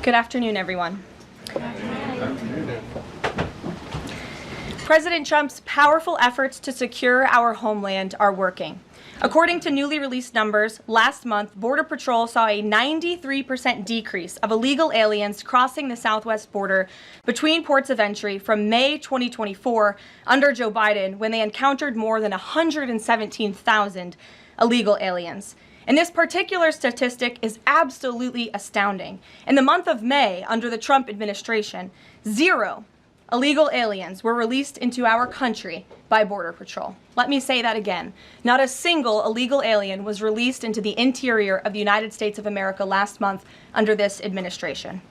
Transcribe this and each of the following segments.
Good afternoon, everyone. President Trump's powerful efforts to secure our homeland are working. According to newly released numbers, last month, Border Patrol saw a 93% decrease of illegal aliens crossing the southwest border between ports of entry from May 2024 under Joe Biden, when they encountered more than 117,000 illegal aliens. And this particular statistic is absolutely astounding. In the month of May, under the Trump administration, 0 illegal aliens were released into our country by Border Patrol. Let me say that again. Not a single illegal alien was released into the interior of the United States of America last month under this administration.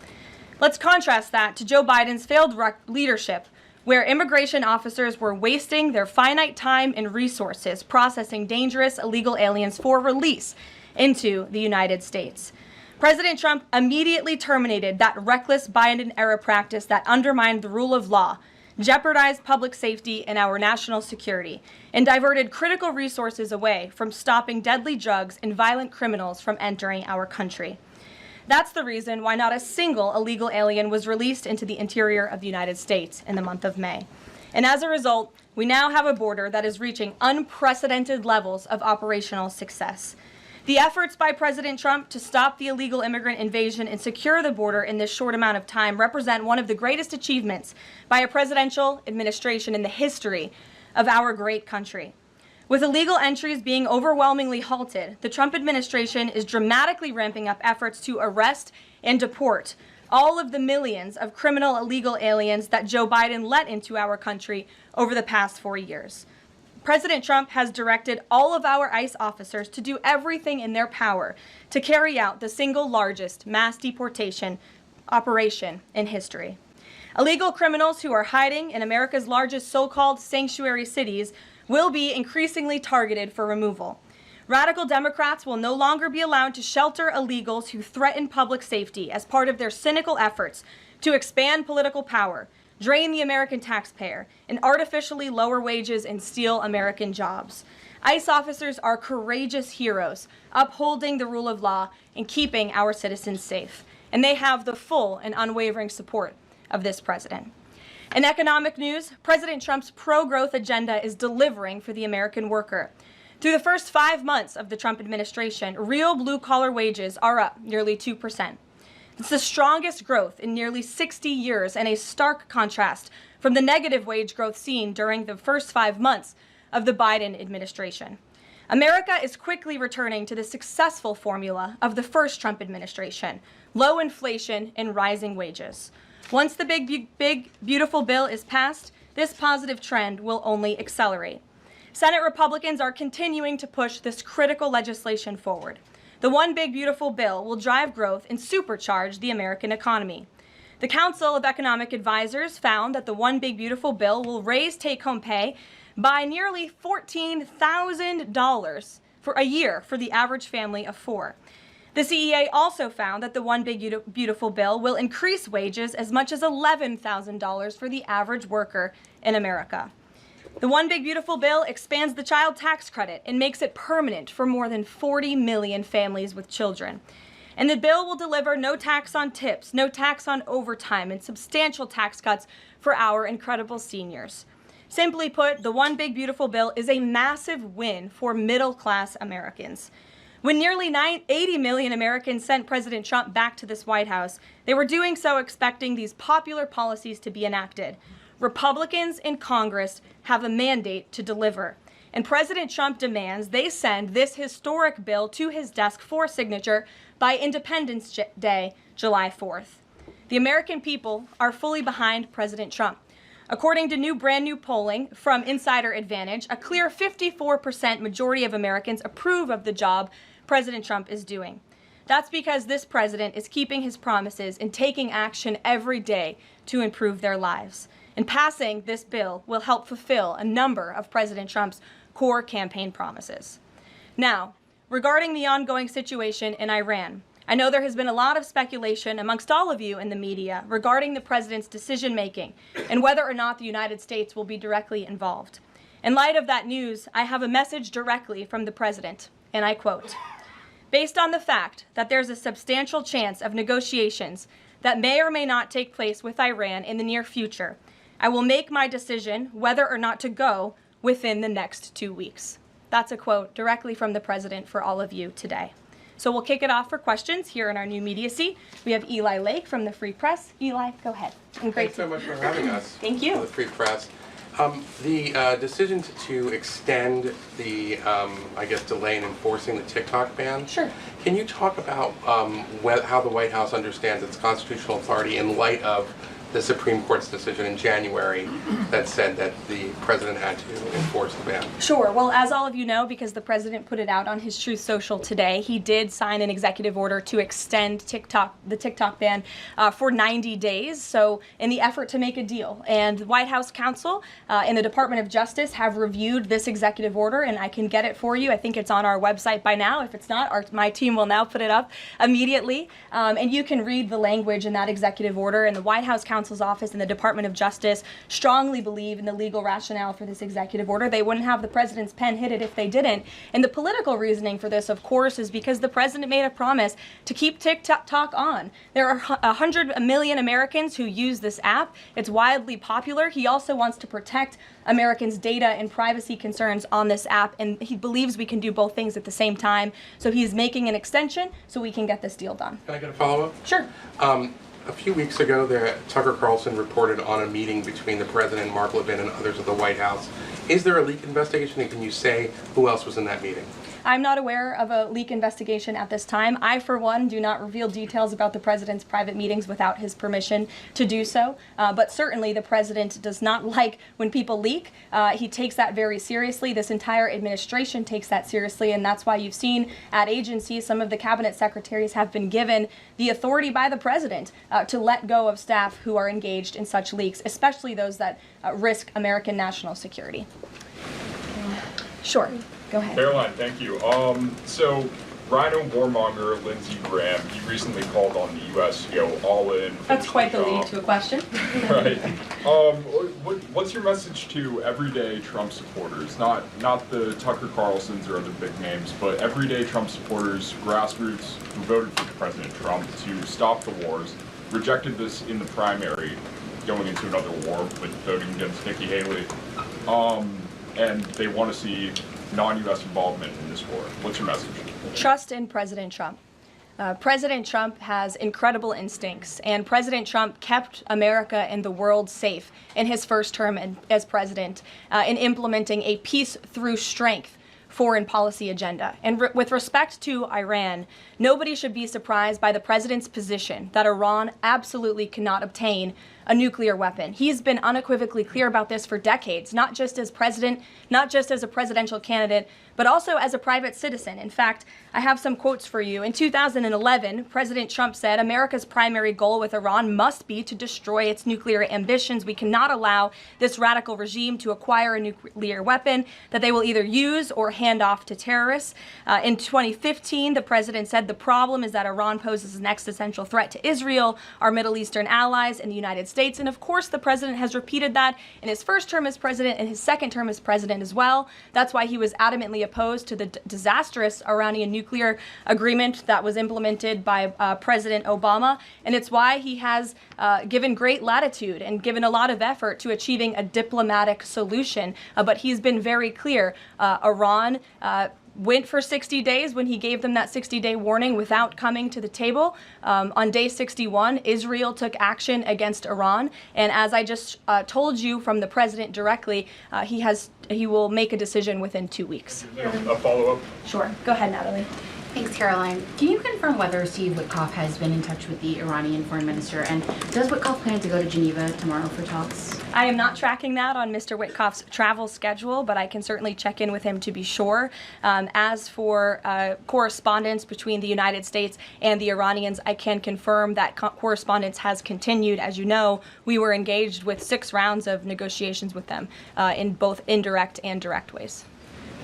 Let's contrast that to Joe Biden's failed leadership, where immigration officers were wasting their finite time and resources processing dangerous illegal aliens for release into the United States. President Trump immediately terminated that reckless Biden-era practice that undermined the rule of law, jeopardized public safety and our national security, and diverted critical resources away from stopping deadly drugs and violent criminals from entering our country. That's the reason why not a single illegal alien was released into the interior of the United States in the month of May. And as a result, we now have a border that is reaching unprecedented levels of operational success. The efforts by President Trump to stop the illegal immigrant invasion and secure the border in this short amount of time represent one of the greatest achievements by a presidential administration in the history of our great country. With illegal entries being overwhelmingly halted, the Trump administration is dramatically ramping up efforts to arrest and deport all of the millions of criminal illegal aliens that Joe Biden let into our country over the past 4 years. President Trump has directed all of our ICE officers to do everything in their power to carry out the single largest mass deportation operation in history. Illegal criminals who are hiding in America's largest so-called sanctuary cities will be increasingly targeted for removal. Radical Democrats will no longer be allowed to shelter illegals who threaten public safety as part of their cynical efforts to expand political power, drain the American taxpayer, and artificially lower wages and steal American jobs. ICE officers are courageous heroes, upholding the rule of law and keeping our citizens safe. And they have the full and unwavering support of this president. In economic news, President Trump's pro-growth agenda is delivering for the American worker. Through the first 5 months of the Trump administration, real blue-collar wages are up nearly 2%. It's the strongest growth in nearly 60 years and a stark contrast from the negative wage growth seen during the first 5 months of the Biden administration. America is quickly returning to the successful formula of the first Trump administration: low inflation and rising wages. Once the big, beautiful bill is passed, this positive trend will only accelerate. Senate Republicans are continuing to push this critical legislation forward. The One Big Beautiful Bill will drive growth and supercharge the American economy. The Council of Economic Advisors found that the One Big Beautiful Bill will raise take-home pay by nearly $14,000 for a year for the average family of 4. The CEA also found that the One Big Beautiful Bill will increase wages as much as $11,000 for the average worker in America. The One Big Beautiful Bill expands the child tax credit and makes it permanent for more than 40 million families with children. And the bill will deliver no tax on tips, no tax on overtime, and substantial tax cuts for our incredible seniors. Simply put, the One Big Beautiful Bill is a massive win for middle-class Americans. When nearly 80 million Americans sent President Trump back to this White House, they were doing so expecting these popular policies to be enacted. Republicans in Congress have a mandate to deliver, and President Trump demands they send this historic bill to his desk for signature by Independence Day, July 4th. The American people are fully behind President Trump. According to brand new polling from Insider Advantage, a clear 54% majority of Americans approve of the job President Trump is doing. That's because this president is keeping his promises and taking action every day to improve their lives. And passing this bill will help fulfill a number of President Trump's core campaign promises. Now, regarding the ongoing situation in Iran, I know there has been a lot of speculation amongst all of you in the media regarding the president's decision-making and whether or not the United States will be directly involved. In light of that news, I have a message directly from the president, and I quote, "Based on the fact that there's a substantial chance of negotiations that may or may not take place with Iran in the near future. I will make my decision whether or not to go within the next 2 weeks. That's a quote directly from the president for all of you today. So we'll kick it off for questions here in our new media seat. We have Eli Lake from the Free Press. Eli, go ahead. And Thanks so much for having us. Thank you. The Free Press. The decision to extend the, delay in enforcing the TikTok ban. Sure. Can you talk about how the White House understands its constitutional authority in light of the Supreme Court's decision in January that said that the president had to enforce the ban? Sure. Well, as all of you know, because the president put it out on his Truth Social today, he did sign an executive order to extend the TikTok ban for 90 days. So in the effort to make a deal. And the White House counsel and the Department of Justice have reviewed this executive order, and I can get it for you. I think it's on our website by now. If it's not, my team will now put it up immediately. And you can read the language in that executive order. And the White House counsel's office and the Department of Justice strongly believe in the legal rationale for this executive order. They wouldn't have the president's pen hit it if they didn't. And the political reasoning for this, of course, is because the president made a promise to keep TikTok on. There are 100 million Americans who use this app. It's wildly popular. He also wants to protect Americans' data and privacy concerns on this app, and he believes we can do both things at the same time. So he's making an extension so we can get this deal done. Can I get a follow-up? Sure. A few weeks ago, Tucker Carlson reported on a meeting between the president, Mark Levin, and others at the White House. Is there a leak investigation, and can you say who else was in that meeting? I'm not aware of a leak investigation at this time. I, for one, do not reveal details about the president's private meetings without his permission to do so. But certainly the president does not like when people leak. He takes that very seriously. This entire administration takes that seriously, and that's why you've seen at agencies some of the cabinet secretaries have been given the authority by the president to let go of staff who are engaged in such leaks, especially those that risk American national security. Sure. Go ahead. Karoline, thank you. So Rhino warmonger Lindsey Graham, he recently called on the U.S. to go all in. That's quite the lead to a question. Right. What's your message to everyday Trump supporters? Not the Tucker Carlsons or other big names, but everyday Trump supporters, grassroots who voted for President Trump to stop the wars, rejected this in the primary, going into another war with voting against Nikki Haley, and they want to see non-U.S. involvement in this war. What's your message? Trust in President Trump. President Trump has incredible instincts, and President Trump kept America and the world safe in his first term as president in implementing a peace through strength foreign policy agenda. And with respect to Iran, nobody should be surprised by the president's position that Iran absolutely cannot obtain a nuclear weapon. He's been unequivocally clear about this for decades, not just as president, not just as a presidential candidate, but also as a private citizen. In fact, I have some quotes for you. In 2011, President Trump said, America's primary goal with Iran must be to destroy its nuclear ambitions. We cannot allow this radical regime to acquire a nuclear weapon that they will either use or hand off to terrorists. In 2015, the president said the problem is that Iran poses an existential threat to Israel, our Middle Eastern allies, and the United States. And of course, the president has repeated that in his first term as president and his second term as president as well. That's why he was adamantly opposed to the disastrous Iranian nuclear agreement that was implemented by President Obama. And it's why he has given great latitude and given a lot of effort to achieving a diplomatic solution. But he's been very clear. Iran went for 60 days when he gave them that 60-day warning without coming to the table. On day 61, Israel took action against Iran. And as I just told you from the president directly, he will make a decision within 2 weeks. A follow-up? Sure. Go ahead, Natalie. Thanks, Karoline. Can you confirm whether Steve Witkoff has been in touch with the Iranian foreign minister? And does Witkoff plan to go to Geneva tomorrow for talks? I am not tracking that on Mr. Witkoff's travel schedule, but I can certainly check in with him to be sure. As for correspondence between the United States and the Iranians, I can confirm that correspondence has continued. As you know, we were engaged with 6 rounds of negotiations with them in both indirect and direct ways.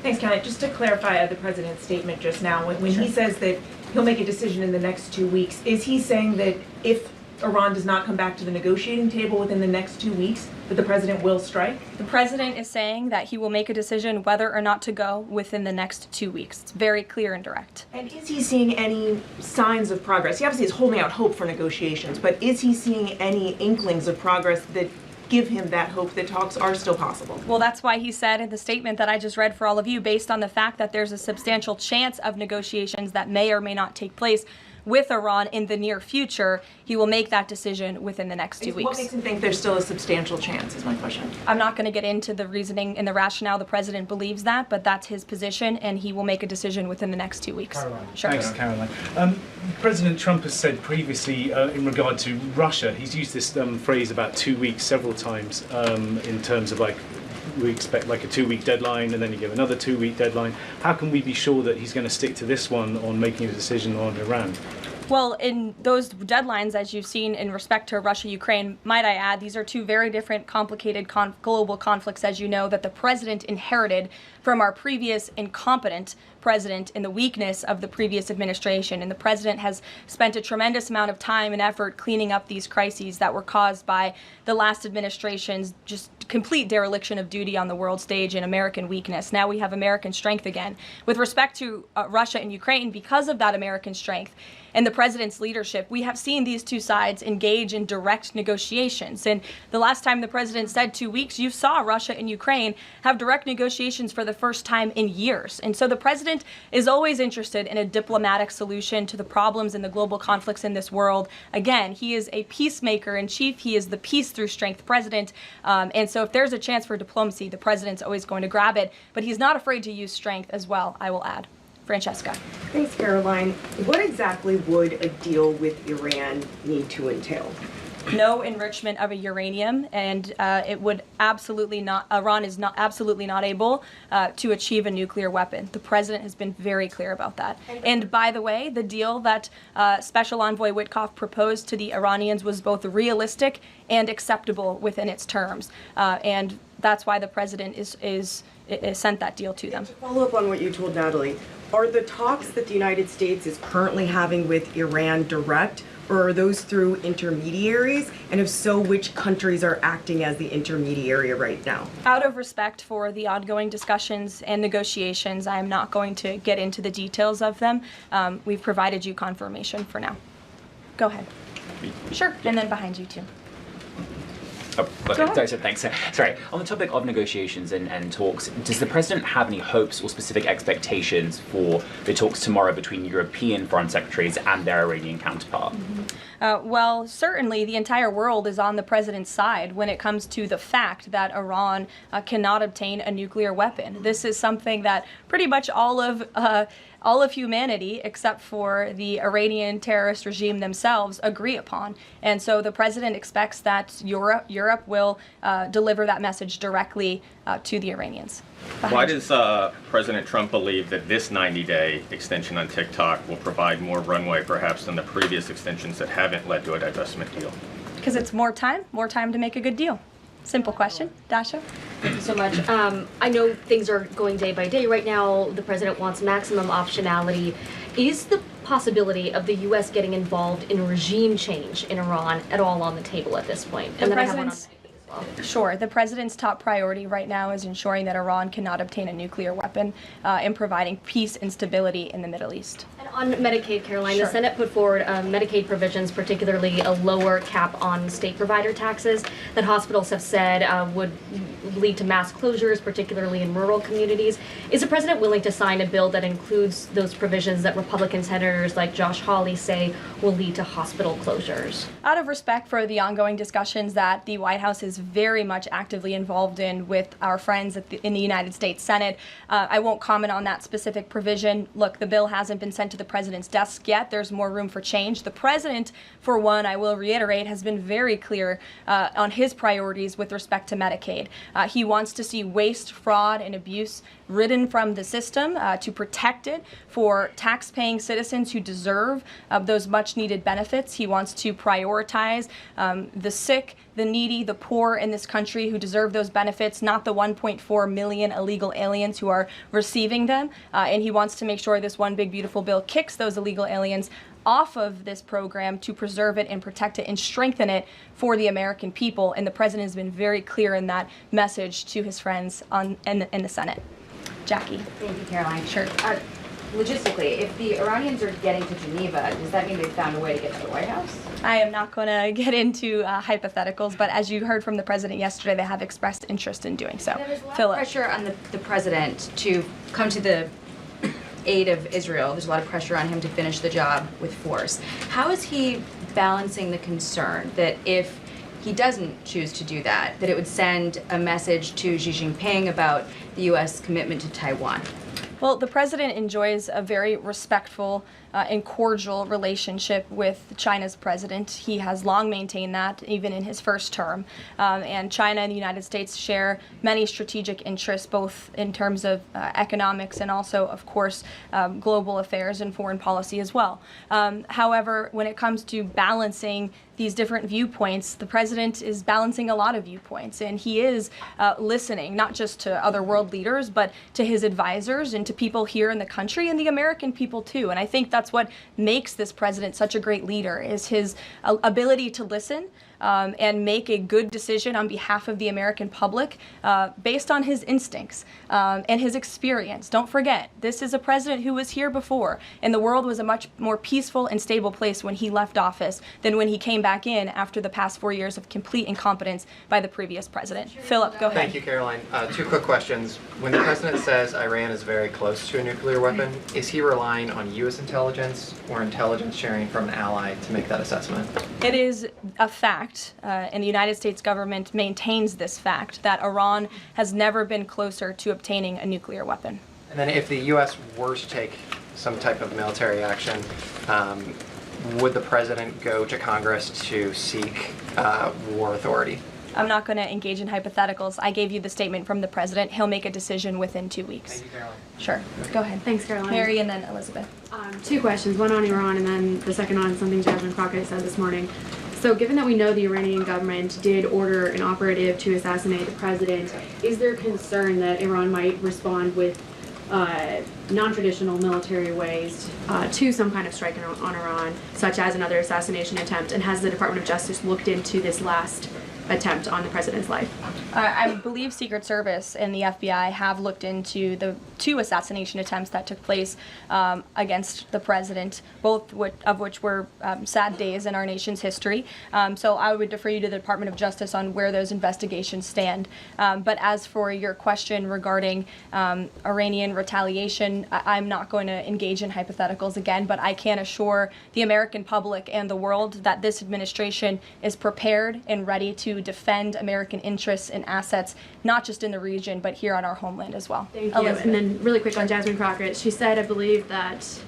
Thanks, Caroline. Just to clarify the president's statement just now, when he says that he'll make a decision in the next 2 weeks, is he saying that if Iran does not come back to the negotiating table within the next 2 weeks, that the president will strike? The president is saying that he will make a decision whether or not to go within the next 2 weeks. It's very clear and direct. And is he seeing any signs of progress? He obviously is holding out hope for negotiations, but is he seeing any inklings of progress that give him that hope that talks are still possible? Well, that's why he said in the statement that I just read for all of you, based on the fact that there's a substantial chance of negotiations that may or may not take place with Iran in the near future, he will make that decision within the next 2 weeks. What makes him think there's still a substantial chance, is my question. I'm not going to get into the reasoning and the rationale the president believes that, but that's his position, and he will make a decision within the next 2 weeks. Karoline. Sure. Thanks, Karoline. President Trump has said previously in regard to Russia, he's used this phrase about 2 weeks several times in terms of like, we expect like a 2-week deadline and then you give another 2-week deadline. How can we be sure that he's going to stick to this one on making a decision on Iran? Well, in those deadlines, as you've seen in respect to Russia-Ukraine, might I add, these are two very different, complicated global conflicts, as you know, that the president inherited from our previous incompetent president in the weakness of the previous administration. And the president has spent a tremendous amount of time and effort cleaning up these crises that were caused by the last administration's just complete dereliction of duty on the world stage and American weakness. Now we have American strength again. With respect to Russia and Ukraine, because of that American strength and the president's leadership, we have seen these two sides engage in direct negotiations. And the last time the president said 2 weeks, you saw Russia and Ukraine have direct negotiations for the first time in years. And so the president is always interested in a diplomatic solution to the problems and the global conflicts in this world. Again, he is a peacemaker in chief. He is the peace through strength president. And so if there's a chance for diplomacy, the president's always going to grab it. But he's not afraid to use strength as well, I will add. Francesca. Thanks, Caroline. What exactly would a deal with Iran need to entail? No enrichment of a uranium, and it would absolutely not. Iran is not absolutely not able to achieve a nuclear weapon. The president has been very clear about that. And by the way, the deal that Special Envoy Witkoff proposed to the Iranians was both realistic and acceptable within its terms, and that's why the president is sent that deal to them. To follow up on what you told Natalie, are the talks that the United States is currently having with Iran direct, or are those through intermediaries? And if so, which countries are acting as the intermediary right now? Out of respect for the ongoing discussions and negotiations, I am not going to get into the details of them. We've provided you confirmation for now. Go ahead. Sure, and then behind you too. Oh, sorry, thanks. Sorry, on the topic of negotiations and talks, does the president have any hopes or specific expectations for the talks tomorrow between European foreign secretaries and their Iranian counterpart? Well, certainly the entire world is on the president's side when it comes to the fact that Iran cannot obtain a nuclear weapon. This is something that pretty much all of humanity, except for the Iranian terrorist regime themselves, agree upon. And so the president expects that Europe will deliver that message directly to the Iranians. Why does President Trump believe that this 90-day extension on TikTok will provide more runway perhaps than the previous extensions that haven't led to a divestment deal? Because it's more time to make a good deal. Simple question. Dasha? Thank you so much. I know things are going day by day right now. The president wants maximum optionality. Is the possibility of the U.S. getting involved in regime change in Iran at all on the table at this point? And then I have one on Medicaid as well. Sure. The president's top priority right now is ensuring that Iran cannot obtain a nuclear weapon and providing peace and stability in the Middle East. And on Medicaid, Caroline, Sure. the Senate put forward Medicaid provisions, particularly a lower cap on state provider taxes that hospitals have said would lead to mass closures, particularly in rural communities. Is the president willing to sign a bill that includes those provisions that Republican senators like Josh Hawley say will lead to hospital closures? Out of respect for the ongoing discussions that the White House is very much actively involved in with our friends in the United States Senate, I won't comment on that specific provision. Look, the bill hasn't been sent to the president's desk yet. There's more room for change. The president, for one, I will reiterate, has been very clear on his priorities with respect to Medicaid. He wants to see waste, fraud, and abuse ridden from the system to protect it for tax-paying citizens who deserve those much-needed benefits. He wants to prioritize the sick, the needy, the poor in this country who deserve those benefits, not the 1.4 million illegal aliens who are receiving them. And he wants to make sure this one big beautiful bill kicks those illegal aliens off of this program to preserve it and protect it and strengthen it for the American people. And the president has been very clear in that message to his friends in the Senate. Jackie. Thank you, Caroline. Sure. Logistically, if the Iranians are getting to Geneva, does that mean they've found a way to get to the White House? I am not going to get into hypotheticals, but as you heard from the president yesterday, they have expressed interest in doing so. There's a lot Philip. of pressure on the president to come to the aid of Israel. There's a lot of pressure on him to finish the job with force. How is he balancing the concern that if he doesn't choose to do that, that it would send a message to Xi Jinping about the U.S. commitment to Taiwan? Well, the president enjoys a very respectful and cordial relationship with China's president. He has long maintained that, even in his first term. And China and the United States share many strategic interests, both in terms of economics and also, of course, global affairs and foreign policy as well. However, when it comes to balancing these different viewpoints, the president is balancing a lot of viewpoints, and he is listening not just to other world leaders, but to his advisors and to people here in the country and the American people too. And I think that's what makes this president such a great leader, is his ability to listen and make a good decision on behalf of the American public based on his instincts and his experience. Don't forget, this is a president who was here before, and the world was a much more peaceful and stable place when he left office than when he came back in after the past 4 years of complete incompetence by the previous president. Philip, go ahead. Thank you, Caroline. Two quick questions. When the president says Iran is very close to a nuclear weapon, is he relying on U.S. intelligence or intelligence sharing from an ally to make that assessment? It is a fact, and the United States government maintains this fact, that Iran has never been closer to obtaining a nuclear weapon. And then if the U.S. were to take some type of military action, would the president go to Congress to seek war authority? I'm not going to engage in hypotheticals. I gave you the statement from the president. He'll make a decision within 2 weeks. Thank you, Caroline. Sure. Go ahead. Thanks, Caroline. Mary and then Elizabeth. Two questions, one on Iran and then the second on something Jasmine Crockett said this morning. So given that we know the Iranian government did order an operative to assassinate the president, is there concern that Iran might respond with non-traditional military ways to some kind of strike on Iran, such as another assassination attempt? And has the Department of Justice looked into this last attempt on the president's life? I believe Secret Service and the FBI have looked into the 2 assassination attempts that took place against the president, both of which were sad days in our nation's history. So I would defer you to the Department of Justice on where those investigations stand. But as for your question regarding Iranian retaliation, I'm not going to engage in hypotheticals again, but I can assure the American public and the world that this administration is prepared and ready to defend American interests and assets, not just in the region, but here on our homeland as well. Thank you. And then really quick on Jasmine Crockett, she said, I believe, that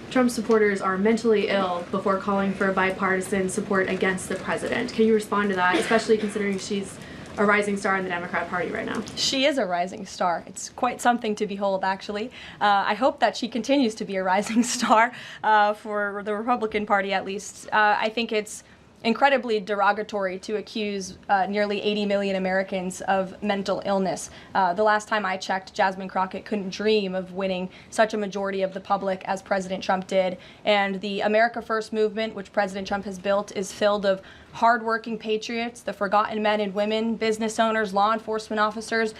Trump supporters are mentally ill before calling for bipartisan support against the president. Can you respond to that, especially considering she's a rising star in the Democrat Party right now? She is a rising star. It's quite something to behold, actually. I hope that she continues to be a rising star for the Republican Party, at least. I think it's incredibly derogatory to accuse nearly 80 million Americans of mental illness. The last time I checked, Jasmine Crockett couldn't dream of winning such a majority of the public as President Trump did. And the America First movement, which President Trump has built, is filled of hardworking patriots, the forgotten men and women, business owners, law enforcement officers,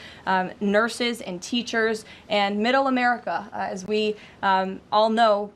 nurses and teachers, and middle America, as we all know,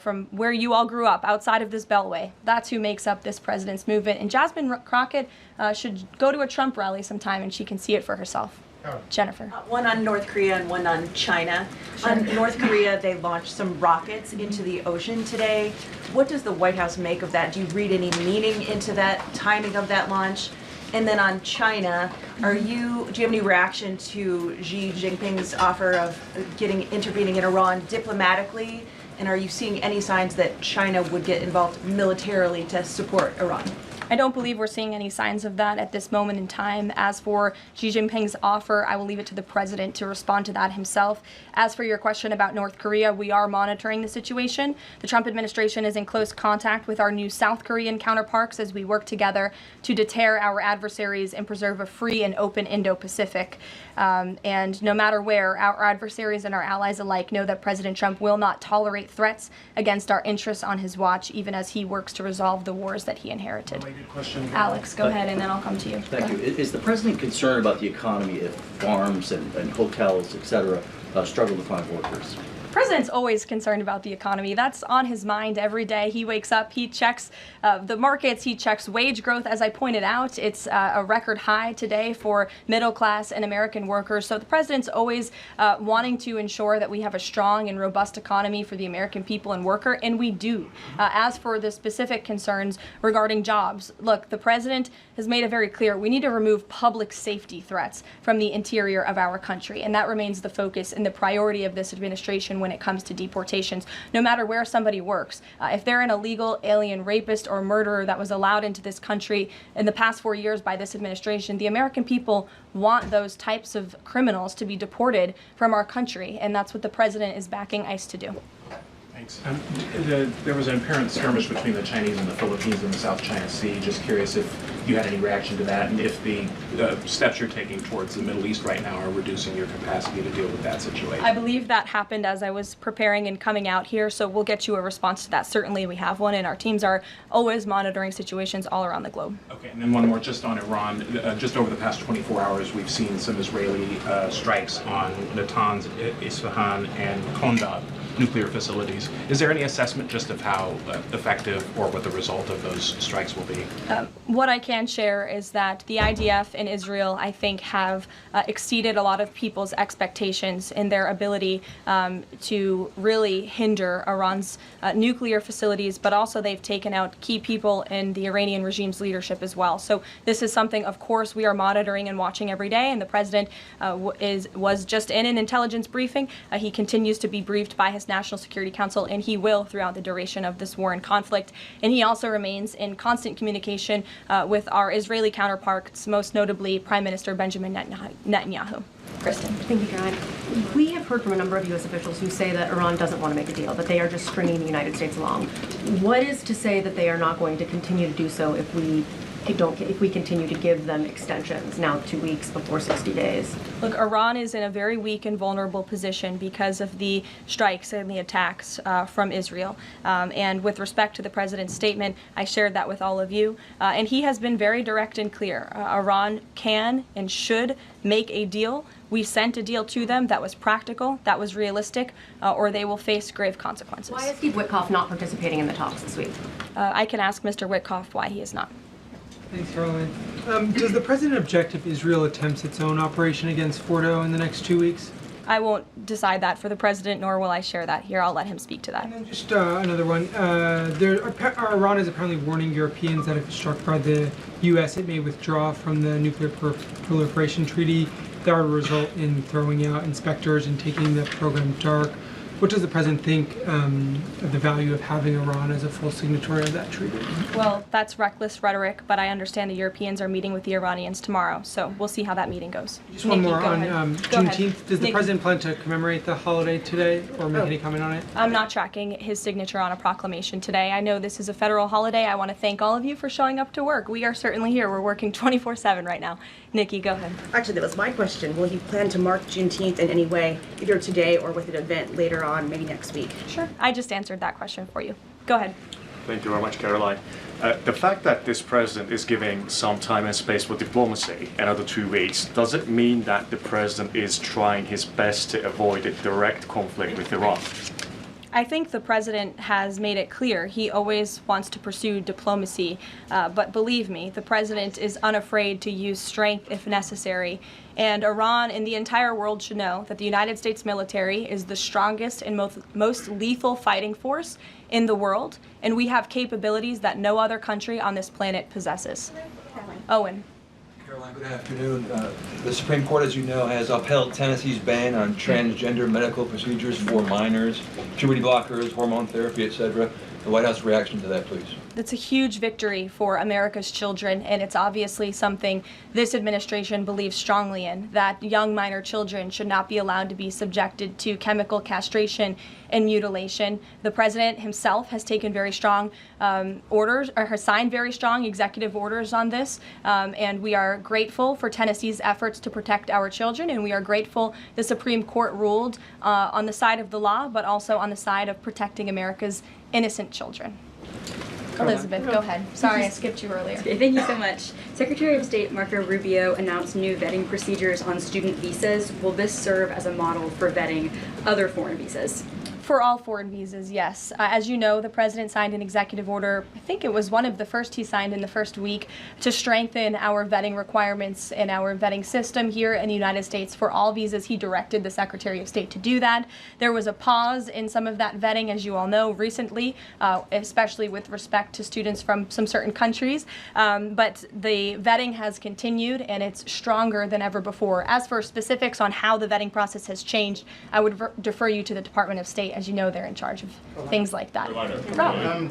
from where you all grew up, outside of this beltway. That's who makes up this president's movement. And Jasmine Crockett should go to a Trump rally sometime and she can see it for herself. Jennifer. One on North Korea and one on China. Sure. On North Korea, they launched some rockets into the ocean today. What does the White House make of that? Do you read any meaning into that timing of that launch? And then on China, do you have any reaction to Xi Jinping's offer of intervening in Iran diplomatically? And are you seeing any signs that China would get involved militarily to support Iran? I don't believe we're seeing any signs of that at this moment in time. As for Xi Jinping's offer, I will leave it to the president to respond to that himself. As for your question about North Korea, we are monitoring the situation. The Trump administration is in close contact with our new South Korean counterparts as we work together to deter our adversaries and preserve a free and open Indo-Pacific. And no matter where, our adversaries and our allies alike know that President Trump will not tolerate threats against our interests on his watch, even as he works to resolve the wars that he inherited. Question. Alex, go ahead, and then I'll come to you. Thank you. Is the president concerned about the economy if farms and hotels, et cetera, struggle to find workers? The president's always concerned about the economy. That's on his mind every day. He wakes up, he checks the markets, he checks wage growth. As I pointed out, it's a record high today for middle class and American workers. So the president's always wanting to ensure that we have a strong and robust economy for the American people and worker, and we do. As for the specific concerns regarding jobs, look, the president has made it very clear we need to remove public safety threats from the interior of our country, and that remains the focus and the priority of this administration when it comes to deportations, no matter where somebody works. If they're an illegal alien rapist or murderer that was allowed into this country in the past 4 years by this administration, the American people want those types of criminals to be deported from our country, and that's what the president is backing ICE to do. Thanks. There was an apparent skirmish between the Chinese and the Philippines in the South China Sea. Just curious if you had any reaction to that, and if the steps you're taking towards the Middle East right now are reducing your capacity to deal with that situation. I believe that happened as I was preparing and coming out here, so we'll get you a response to that. Certainly we have one, and our teams are always monitoring situations all around the globe. Okay, and then one more just on Iran. Just over the past 24 hours, we've seen some Israeli strikes on Natanz, Isfahan, and Kondab nuclear facilities. Is there any assessment just of how effective or what the result of those strikes will be? What I can share is that the IDF and Israel, I think, have exceeded a lot of people's expectations in their ability to really hinder Iran's nuclear facilities, but also they've taken out key people in the Iranian regime's leadership as well. So this is something, of course, we are monitoring and watching every day, and the president was just in an intelligence briefing. He continues to be briefed by his National Security Council, and he will throughout the duration of this war and conflict. And he also remains in constant communication with our Israeli counterparts, most notably Prime Minister Benjamin Netanyahu. Kristen. Thank you, Caroline. We have heard from a number of U.S. officials who say that Iran doesn't want to make a deal, that they are just stringing the United States along. What is to say that they are not going to continue to do so if we continue to give them extensions, now 2 weeks before 60 days? Look, Iran is in a very weak and vulnerable position because of the strikes and the attacks from Israel. And with respect to the president's statement, I shared that with all of you. And he has been very direct and clear. Iran can and should make a deal. We sent a deal to them that was practical, that was realistic, or they will face grave consequences. Why is Steve Witkoff not participating in the talks this week? I can ask Mr. Witkoff why he is not. Thanks, Caroline. Does the president object if Israel attempts its own operation against Fordo in the next 2 weeks? I won't decide that for the president, nor will I share that here. I'll let him speak to that. And then just another one. Iran is apparently warning Europeans that if struck by the U.S., it may withdraw from the nuclear proliferation treaty. That would result in throwing out inspectors and taking the program dark. What does the president think of the value of having Iran as a full signatory of that treaty? Well, that's reckless rhetoric, but I understand the Europeans are meeting with the Iranians tomorrow, so we'll see how that meeting goes. Just one more on Juneteenth. Does the president plan to commemorate the holiday today or make any comment on it? I'm not tracking his signature on a proclamation today. I know this is a federal holiday. I want to thank all of you for showing up to work. We are certainly here. We're working 24/7 right now. Nikki, go ahead. Actually, that was my question. Will he plan to mark Juneteenth in any way, either today or with an event later on, maybe next week? Sure. I just answered that question for you. Go ahead. Thank you very much, Caroline. The fact that this president is giving some time and space for diplomacy, another 2 weeks, does it mean that the president is trying his best to avoid a direct conflict with Iran? I think the president has made it clear he always wants to pursue diplomacy, but believe me, the president is unafraid to use strength if necessary. And Iran and the entire world should know that the United States military is the strongest and most lethal fighting force in the world, and we have capabilities that no other country on this planet possesses. Owen. Caroline, good afternoon. The Supreme Court, as you know, has upheld Tennessee's ban on transgender medical procedures for minors, puberty blockers, hormone therapy, etc. The White House reaction to that, please. It's a huge victory for America's children, and it's obviously something this administration believes strongly in, that young minor children should not be allowed to be subjected to chemical castration and mutilation. The president himself has taken very strong orders, or has signed very strong executive orders on this, and we are grateful for Tennessee's efforts to protect our children, and we are grateful the Supreme Court ruled on the side of the law, but also on the side of protecting America's innocent children. Elizabeth, go ahead. Sorry, I skipped you earlier. Okay, thank you so much. Secretary of State Marco Rubio announced new vetting procedures on student visas. Will this serve as a model for vetting other foreign visas? For all foreign visas, yes. As you know, the president signed an executive order, I think it was one of the first he signed in the first week, to strengthen our vetting requirements and our vetting system here in the United States for all visas. He directed the Secretary of State to do that. There was a pause in some of that vetting, as you all know, recently, especially with respect to students from some certain countries. But the vetting has continued, and it's stronger than ever before. As for specifics on how the vetting process has changed, I would defer you to the Department of State. As you know, they're in charge of things like that.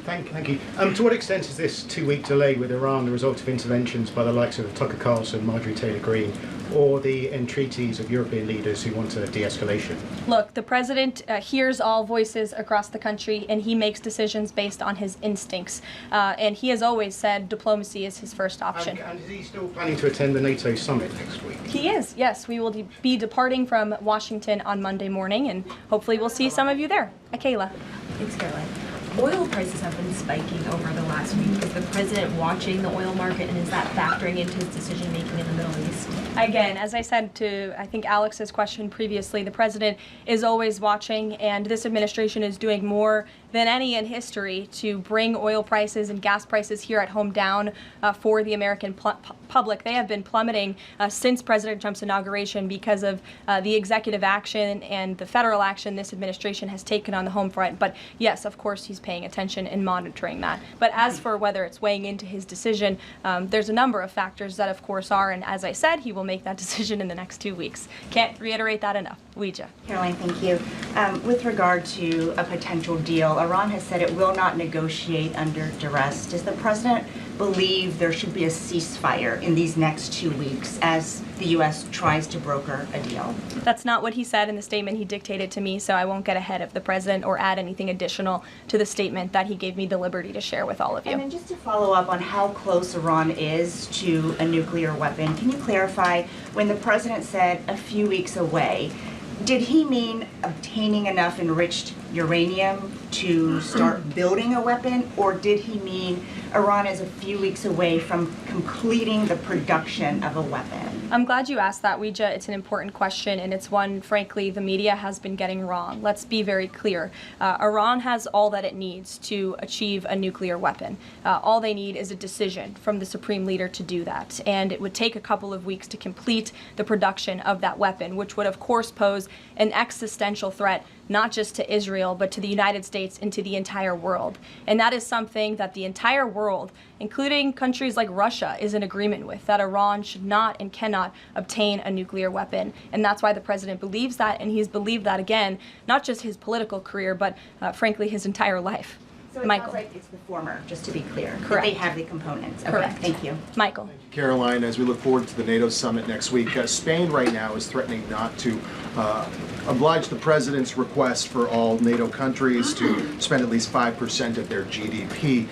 Thank you. To what extent is this 2-week delay with Iran the result of interventions by the likes of Tucker Carlson, Marjorie Taylor Greene, or the entreaties of European leaders who want a de-escalation? Look, the president hears all voices across the country, and he makes decisions based on his instincts. And he has always said diplomacy is his first option. And is he still planning to attend the NATO summit next week? He is, yes. We will be departing from Washington on Monday morning, and hopefully we'll see some of you there. Kayla. Thanks, Caroline. Oil prices have been spiking over the last week. Is the president watching the oil market, and is that factoring into his decision-making in the Middle East? Again, as I said to, I think, Alex's question previously, the president is always watching, and this administration is doing more than any in history to bring oil prices and gas prices here at home down for the American public. They have been plummeting since President Trump's inauguration because of the executive action and the federal action this administration has taken on the home front. But yes, of course, he's paying attention and monitoring that. But as for whether it's weighing into his decision, there's a number of factors that, of course, are, and as I said, he will make that decision in the next 2 weeks. Can't reiterate that enough. Ouija. Caroline, thank you. With regard to a potential deal, Iran has said it will not negotiate under duress. Does the president believe there should be a ceasefire in these next 2 weeks as the U.S. tries to broker a deal? That's not what he said in the statement he dictated to me, so I won't get ahead of the president or add anything additional to the statement that he gave me the liberty to share with all of you. And then just to follow up on how close Iran is to a nuclear weapon, can you clarify, when the president said a few weeks away, did he mean obtaining enough enriched uranium to start building a weapon, or did he mean Iran is a few weeks away from completing the production of a weapon? I'm glad you asked that, Ouija. It's an important question, and it's one, frankly, the media has been getting wrong. Let's be very clear. Iran has all that it needs to achieve a nuclear weapon. All they need is a decision from the supreme leader to do that, and it would take a couple of weeks to complete the production of that weapon, which would, of course, pose an existential threat not just to Israel, but to the United States and to the entire world. And that is something that the entire world, including countries like Russia, is in agreement with, that Iran should not and cannot obtain a nuclear weapon. And that's why the president believes that, and he's believed that, again, not just his political career, but frankly, his entire life. So it Michael. sounds like it's the former, just to be clear. Correct. That they have the components. Okay, Correct. thank you. Michael. Caroline, as we look forward to the NATO summit next week, Spain right now is threatening not to oblige the president's request for all NATO countries to spend at least 5% of their GDP.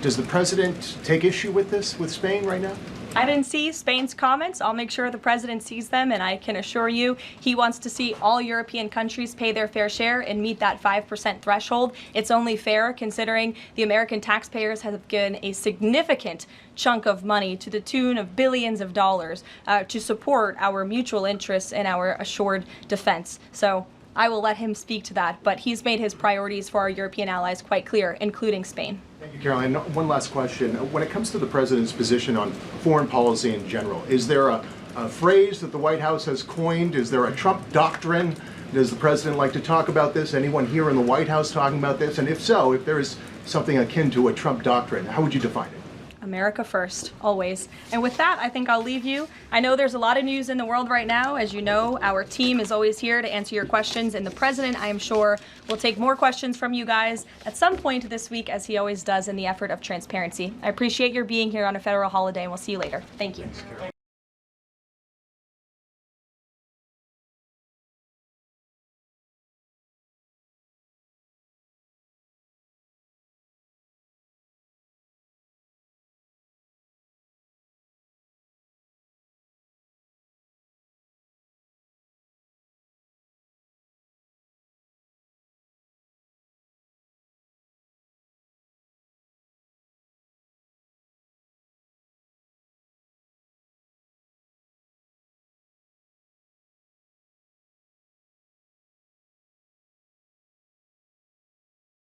Does the president take issue with this, with Spain right now? I didn't see Spain's comments. I'll make sure the president sees them, and I can assure you he wants to see all European countries pay their fair share and meet that 5% threshold. It's only fair considering the American taxpayers have given a significant chunk of money to the tune of billions of dollars to support our mutual interests and our assured defense. So I will let him speak to that, but he's made his priorities for our European allies quite clear, including Spain. Thank you, Caroline. One last question. When it comes to the president's position on foreign policy in general, is there a phrase that the White House has coined? Is there a Trump doctrine? Does the president like to talk about this? Anyone here in the White House talking about this? And if so, if there is something akin to a Trump doctrine, how would you define it? America first, always. And with that, I think I'll leave you. I know there's a lot of news in the world right now. As you know, our team is always here to answer your questions, and the president, I am sure, will take more questions from you guys at some point this week, as he always does in the effort of transparency. I appreciate your being here on a federal holiday, and we'll see you later. Thank you.